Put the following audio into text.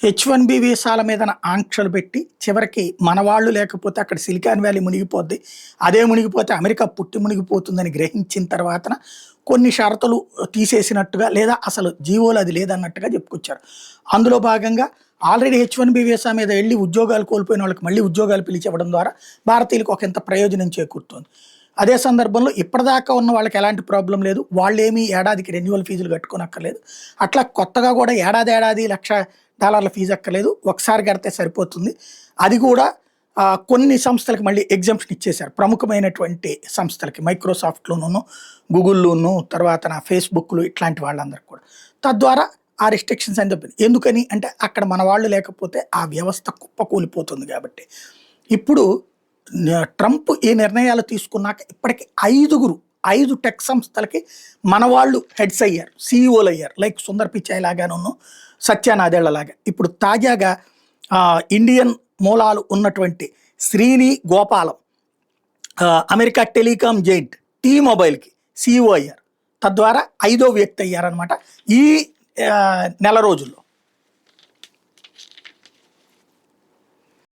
H1B వీసాల మీదన ఆంక్షలు పెట్టి చివరికి మనవాళ్ళు లేకపోతే అక్కడ సిలికాన్ వ్యాలీ మునిగిపోద్ది. అదే మునిగిపోతే అమెరికా పుట్టి మునిగిపోతుందని గ్రహించిన తర్వాతన కొన్ని షరతులు తీసేసినట్టుగా లేదా అసలు జీవోలు అది లేదన్నట్టుగా చెప్పుకొచ్చారు. అందులో భాగంగా ఆల్రెడీ H1B వీసా మీద వెళ్ళి ఉద్యోగాలు కోల్పోయిన వాళ్ళకి మళ్ళీ ఉద్యోగాలు పిలిచివ్వడం ద్వారా భారతీయులకు ఒకంత ప్రయోజనం చేకూరుతుంది. అదే సందర్భంలో ఇప్పటిదాకా ఉన్న వాళ్ళకి ఎలాంటి ప్రాబ్లం లేదు. వాళ్ళేమీ ఏడాదికి రెన్యువల్ ఫీజులు కట్టుకోనక్కర్లేదు. అట్లా కొత్తగా కూడా ఏడాది $1,00,000 ఫీజు అక్కర్లేదు. ఒకసారి కడితే సరిపోతుంది. అది కూడా కొన్ని సంస్థలకు మళ్ళీ ఎగ్జామ్షన్ ఇచ్చేశారు. ప్రముఖమైనటువంటి సంస్థలకి మైక్రోసాఫ్ట్‌లోను, గూగుల్‌లోను, తర్వాత ఫేస్‌బుక్‌లు ఇట్లాంటి వాళ్ళందరికి కూడా. తద్వారా ఆ రిస్ట్రిక్షన్స్ అని చెప్పింది. ఎందుకని అంటే అక్కడ మన వాళ్ళు లేకపోతే ఆ వ్యవస్థ కుప్పకూలిపోతుంది కాబట్టి. ఇప్పుడు ట్రంప్ ఈ నిర్ణయాలు తీసుకున్నాక ఇప్పటికి 5 టెక్ సంస్థలకి మన వాళ్ళు హెడ్స్ అయ్యారు, సీఈఓలు అయ్యారు. లైక్ సుందర్ పిచాయ్ లాగాను, సత్య నాదెళ్ల లాగా. ఇప్పుడు తాజాగా ఇండియన్ మూలాలు ఉన్నటువంటి Srini Gopalan America telecom giant T-Mobileకి సీఈఓ అయ్యారు. తద్వారా 5వ వ్యక్తి అయ్యారనమాట ఈ నెల రోజుల్లో.